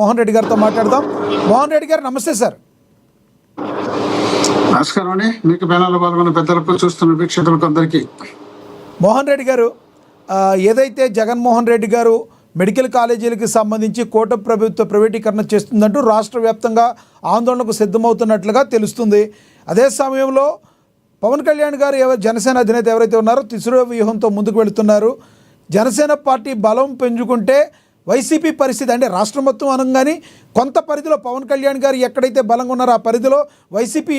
మోహన్ రెడ్డి గారితో మాట్లాడదాం. మోహన్ రెడ్డి గారు నమస్తే సార్. నమస్కారం అండి. మీకు ప్యానెల్లో పాల్గొన్న పెద్దలకు చూస్తున్న వీక్షకులకు అందరికీ. మోహన్ రెడ్డి గారు, ఏదైతే జగన్మోహన్ రెడ్డి గారు మెడికల్ కాలేజీలకు సంబంధించి కూటమి ప్రభుత్వ ప్రైవేటీకరణ చేస్తుందంటూ రాష్ట్ర వ్యాప్తంగా ఆందోళనకు సిద్ధమవుతున్నట్లుగా తెలుస్తుంది. అదే సమయంలో పవన్ కళ్యాణ్ గారు జనసేన అధినేత ఎవరైతే ఉన్నారో త్రిశూల వ్యూహంతో ముందుకు వెళుతున్నారు. జనసేన పార్టీ బలం పెంచుకుంటే వైసీపీ పరిస్థితి, అంటే రాష్ట్రం మొత్తం అనగానే కొంత పరిధిలో పవన్ కళ్యాణ్ గారు ఎక్కడైతే బలంగా ఉన్నారో ఆ పరిధిలో వైసీపీ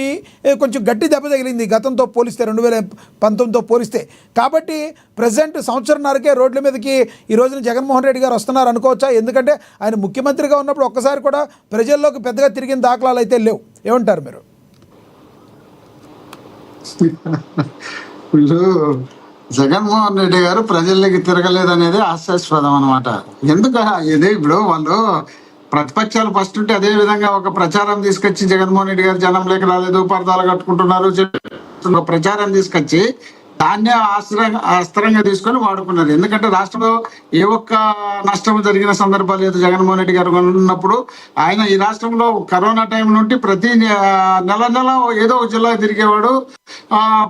కొంచెం గట్టి దెబ్బ తగిలింది గతంతో పోలిస్తే, 2019తో పోలిస్తే. కాబట్టి ప్రజెంట్ సంవత్సరంన్నరకే రోడ్ల మీదకి ఈ రోజున జగన్మోహన్ రెడ్డి గారు వస్తున్నారు అనుకోవచ్చా? ఎందుకంటే ఆయన ముఖ్యమంత్రిగా ఉన్నప్పుడు ఒక్కసారి కూడా ప్రజల్లోకి పెద్దగా తిరిగిన దాఖలాలు అయితే లేవు. ఏమంటారు మీరు? జగన్మోహన్ రెడ్డి గారు ప్రజల్లోకి తిరగలేదనేది హాస్యాస్పదం అనమాట. ఎందుకు ఇది ఇప్పుడు వాళ్ళు ప్రతిపక్షాలు ఫస్ట్ ఉంటే అదే విధంగా ఒక ప్రచారం తీసుకొచ్చి జగన్మోహన్ రెడ్డి గారు జనంలోకి రాలేదు, పరదాలు కట్టుకుంటున్నారు ప్రచారం తీసుకొచ్చి దాన్నే అస్త్రంగా తీసుకొని వాడుకున్నారు. ఎందుకంటే రాష్ట్రంలో ఏ ఒక్క నష్టం జరిగిన సందర్భాలు లేదు. జగన్మోహన్ రెడ్డి గారు ఉన్నప్పుడు ఆయన ఈ రాష్ట్రంలో కరోనా టైం నుండి ప్రతి నెల ఏదో ఒక జిల్లా తిరిగేవాడు,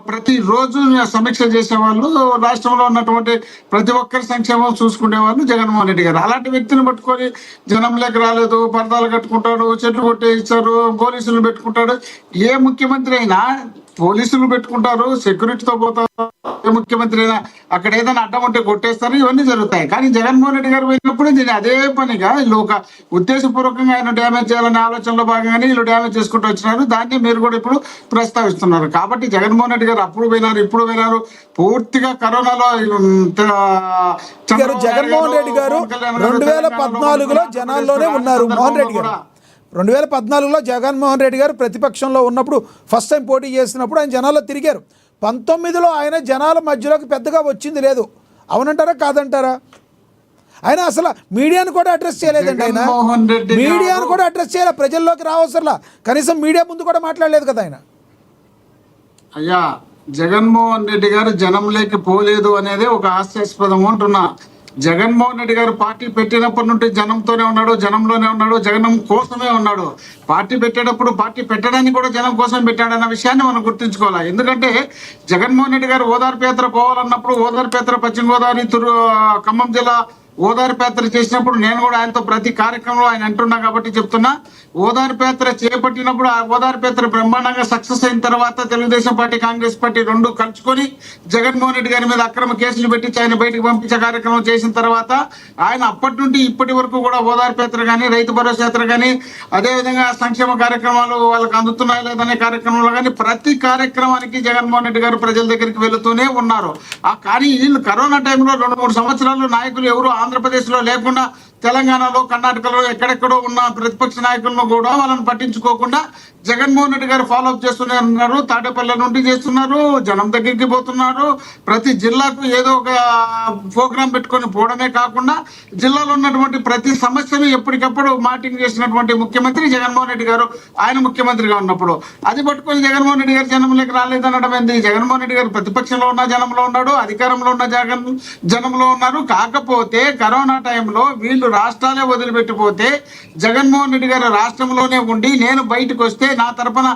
ప్రతి రోజు సమీక్ష చేసేవాళ్ళు, రాష్ట్రంలో ఉన్నటువంటి ప్రతి ఒక్కరి సంక్షేమం చూసుకునేవాళ్ళు జగన్మోహన్ రెడ్డి గారు. అలాంటి వ్యక్తిని పట్టుకొని జనంలోకి రాలేదు, పరదాలు కట్టుకుంటాడు, చెట్లు కొట్టేస్తారు, పోలీసులు పెట్టుకుంటాడు. ఏ ముఖ్యమంత్రి అయినా పోలీసులు పెట్టుకుంటారు, సెక్యూరిటీతో పోతారు. ఏ ముఖ్యమంత్రి అయినా అక్కడ ఏదైనా అడ్డం ఉంటే కొట్టేస్తారు, ఇవన్నీ జరుగుతాయి. కానీ జగన్మోహన్ రెడ్డి గారు పోయినప్పుడు దీన్ని అదే పనిగా వీళ్ళు ఒక ఉద్దేశపూర్వకంగా ఆయన డ్యామేజ్ చేయాలనే ఆలోచనలో భాగంగానే వీళ్ళు డ్యామేజ్ చేసుకుంటూ వచ్చినారు. దాన్ని మీరు కూడా ఇప్పుడు ప్రస్తావిస్తున్నారు. కాబట్టి జగన్మోహన్ రెడ్డి గారు అప్పుడు పోయినారు, ఇప్పుడు పోయినారు. పూర్తిగా కరోనాలో జగన్మోహన్ రెడ్డి గారు 2014లో జనాల్లోనే ఉన్నారు. మోహన్ రెడ్డి గారు 2014లో జగన్మోహన్ రెడ్డి గారు ప్రతిపక్షంలో ఉన్నప్పుడు ఫస్ట్ టైం పోటీ చేసినప్పుడు ఆయన జనాల్లో తిరిగారు. 19లో ఆయన జనాల మధ్యలోకి పెద్దగా వచ్చింది లేదు. అవునంటారా కాదంటారా? ఆయన అసలు మీడియాను కూడా అడ్రస్ చేయలేదండి. ఆయన మీడియాను కూడా అడ్రస్ చేయాలి, ప్రజల్లోకి రావసరలా, కనీసం మీడియా ముందు కూడా మాట్లాడలేదు కదా ఆయన. అయ్యా, జగన్మోహన్ రెడ్డి గారు జనంలోకి పోలేదు అనేది ఒక హాస్యాస్పదం అంటున్నా. జగన్మోహన్ రెడ్డి గారు పార్టీ పెట్టినప్పటి నుండి జనంతోనే ఉన్నాడు, జనంలోనే ఉన్నాడు, జగనం కోసమే ఉన్నాడు. పార్టీ పెట్టేటప్పుడు పార్టీ పెట్టడానికి కూడా జనం కోసం పెట్టాడన్న విషయాన్ని మనం గుర్తుంచుకోవాలి. ఎందుకంటే జగన్మోహన్ రెడ్డి గారు ఓదార్పు యాత్ర పోవాలన్నప్పుడు, ఓదార్పు యాత్ర పశ్చిమ గోదావరి, ఖమ్మం జిల్లా ఓదార్పు యాత్ర చేసినప్పుడు నేను కూడా ఆయనతో ప్రతి కార్యక్రమంలో ఆయన అంటున్నా కాబట్టి చెప్తున్నా. ఓదార్పు యాత్ర చేపట్టినప్పుడు ఆ ఓదార్పు యాత్ర బ్రహ్మాండంగా సక్సెస్ అయిన తర్వాత తెలుగుదేశం పార్టీ, కాంగ్రెస్ పార్టీ రెండు కలుసుకొని జగన్మోహన్ రెడ్డి గారి మీద అక్రమ కేసులు పెట్టి ఆయన బయటకు పంపించే కార్యక్రమం చేసిన తర్వాత ఆయన అప్పటి నుండి ఇప్పటి వరకు కూడా ఓదార్పు యాత్ర కానీ, రైతు భరోసా యాత్ర కానీ, అదేవిధంగా సంక్షేమ కార్యక్రమాలు వాళ్ళకి అందుతున్నాయా లేదనే కార్యక్రమంలో కానీ ప్రతి కార్యక్రమానికి జగన్మోహన్ రెడ్డి గారు ప్రజల దగ్గరికి వెళుతూనే ఉన్నారు. కానీ వీళ్ళు కరోనా టైంలో 2-3 సంవత్సరాలు నాయకులు ఎవరు ఆంధ్రప్రదేశ్లో లేకుండా తెలంగాణలో, కర్ణాటకలో ఎక్కడెక్కడో ఉన్న ప్రతిపక్ష నాయకులను కూడా వాళ్ళని పట్టించుకోకుండా జగన్మోహన్ రెడ్డి గారు ఫాలోఅప్ చేస్తూనే ఉన్నారు. తాడేపల్లి నుండి చేస్తున్నారు, జనం దగ్గరికి పోతున్నారు. ప్రతి జిల్లాకు ఏదో ఒక ప్రోగ్రాం పెట్టుకొని పోవడమే కాకుండా జిల్లాలో ఉన్నటువంటి ప్రతి సమస్యను ఎప్పటికప్పుడు మాటింగ్ చేసినటువంటి ముఖ్యమంత్రి జగన్మోహన్ రెడ్డి గారు. ఆయన ముఖ్యమంత్రిగా ఉన్నప్పుడు అది పట్టుకొని జగన్మోహన్ రెడ్డి గారు జనంలోకి రాలేదనడం ఏంది? జగన్మోహన్ రెడ్డి గారు ప్రతిపక్షంలో ఉన్న జనంలో ఉన్నాడు, అధికారంలో ఉన్న జనంలో ఉన్నారు. కాకపోతే కరోనా టైంలో వీళ్ళు రాష్ట్రాలే వదిలిపెట్టిపోతే జగన్మోహన్ రెడ్డి గారు రాష్ట్రంలోనే ఉండి నేను బయటకు వస్తే నా తరపున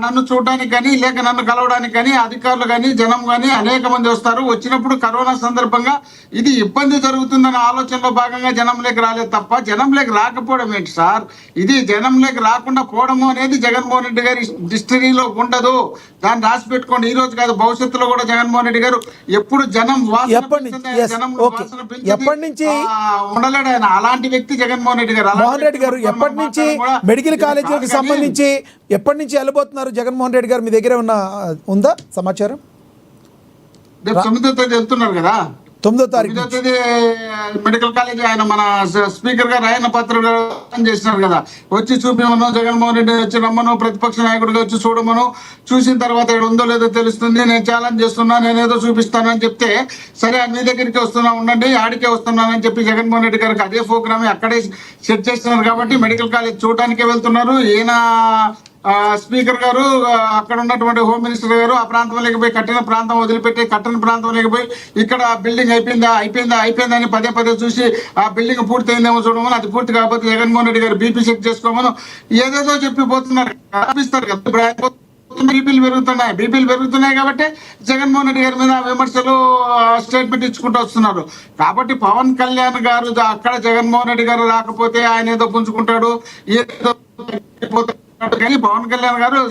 నన్ను చూడడానికి కానీ, లేక నన్ను కలవడానికి కానీ అధికారులు కానీ, జనం కానీ అనేక మంది వస్తారు. వచ్చినప్పుడు కరోనా సందర్భంగా ఇది ఇబ్బంది జరుగుతుందన్న ఆలోచనలో భాగంగా జనంలోకి రాలేదు తప్ప జనంలోకి రాకపోవడం ఏంటి సార్? ఇది జనంలోకి రాకుండా పోవడము అనేది జగన్మోహన్ రెడ్డి గారి హిస్టరీలో ఉండదు. దాన్ని రాసి పెట్టుకోండి. ఈ రోజు కాదు, భవిష్యత్తులో కూడా జగన్మోహన్ రెడ్డి గారు ఎప్పుడు జనం ఎప్పటి నుంచి ఉండలేడు ఆయన. అలాంటి వ్యక్తి జగన్మోహన్ రెడ్డి గారు. మోహన్ రెడ్డి గారు ఎప్పటి నుంచి మెడికల్ కాలేజీకి సంబంధించి ఎప్పటి నుంచి వెళ్ళబోతున్నారు జగన్మోహన్ రెడ్డి గారు? మీ దగ్గర ఉందా సమాచారం? 9వ తేదీ వెళ్తున్నారు కదా, 9వ తారీఖు మెడికల్ కాలేజ్ ఆయన మన స్పీకర్ గారు ఆయన పత్రిక చేసినారు కదా, వచ్చి చూపించమను, జగన్మోహన్ రెడ్డి వచ్చి రమ్మను, ప్రతిపక్ష నాయకుడిగా వచ్చి చూడమను, చూసిన తర్వాత ఇక్కడ ఉందో లేదో తెలుస్తుంది, నేను ఛాలెంజ్ చేస్తున్నా, నేనేదో చూపిస్తానని చెప్తే సరే మీ దగ్గరికి వస్తున్నా ఉండండి, ఆడికే వస్తున్నానని చెప్పి జగన్మోహన్ రెడ్డి గారికి అదే ప్రోగ్రామ్ అక్కడే సెట్ చేస్తున్నారు. కాబట్టి మెడికల్ కాలేజ్ చూడటానికే వెళ్తున్నారు. ఈయన స్పీకర్ గారు అక్కడ ఉన్నటువంటి హోమ్ మినిస్టర్ గారు ఆ ప్రాంతంలోకి పోయి కట్టిన ప్రాంతం వదిలిపెట్టి కట్టిన ప్రాంతంలోకి పోయి ఇక్కడ బిల్డింగ్ అయిపోయిందా అని పదే పదే చూసి ఆ బిల్డింగ్ పూర్తయిందేమో చూడమని, అది పూర్తి కాకపోతే జగన్మోహన్ రెడ్డి గారు బీపీ చెక్ చేసుకోమని ఏదేదో చెప్పిపోతున్నారు. కనిపిస్తారు కదా ఇప్పుడు ఆయన బీపీలు పెరుగుతున్నాయి కాబట్టి జగన్మోహన్ రెడ్డి గారి మీద విమర్శలు స్టేట్మెంట్ ఇచ్చుకుంటూ వస్తున్నారు. కాబట్టి పవన్ కళ్యాణ్ గారు అక్కడ జగన్మోహన్ రెడ్డి గారు రాకపోతే ఆయన ఏదో పుంజుకుంటాడు, ఏదో కానీ పవన్ కళ్యాణ్ గారు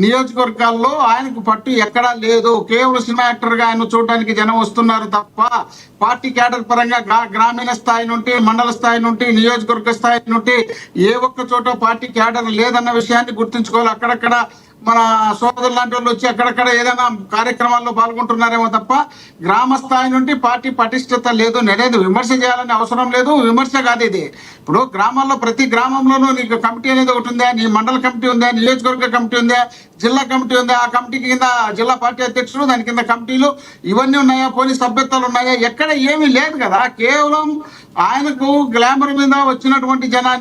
నియోజకవర్గాల్లో ఆయనకు పట్టు ఎక్కడా లేదు. కేవలం సినిమా యాక్టర్ గా ఆయన చూడడానికి జనం వస్తున్నారు తప్ప పార్టీ క్యాడర్ పరంగా గ్రామీణ స్థాయి నుండి, మండల స్థాయి నుండి, నియోజకవర్గ స్థాయి నుండి ఏ ఒక్క చోట పార్టీ క్యాడర్ లేదన్న విషయాన్ని గుర్తుంచుకోవాలి. అక్కడక్కడ మన సోదరులు లాంటి వాళ్ళు వచ్చి అక్కడక్కడ ఏదైనా కార్యక్రమాల్లో పాల్గొంటున్నారేమో తప్ప గ్రామ స్థాయి నుండి పార్టీ పటిష్టత లేదు. నేనేది విమర్శ చేయాలని అవసరం లేదు, విమర్శ కాదు ఇది. ఇప్పుడు గ్రామాల్లో ప్రతి గ్రామంలోనూ నీకు కమిటీ అనేది ఒకటి ఉందా, నీ మండల కమిటీ ఉందా, నియోజకవర్గ కమిటీ ఉందా, జిల్లా కమిటీ ఉందా, ఆ కమిటీ కింద జిల్లా పార్టీ అధ్యక్షుడు, దాని కింద కమిటీలు ఇవన్నీ ఉన్నాయా, పోనీ సభ్యత్వాలు ఉన్నాయా? ఎక్కడ ఏమీ లేదు కదా. కేవలం ఆయనకు గ్లామర్ మీద వచ్చినటువంటి జనాన్ని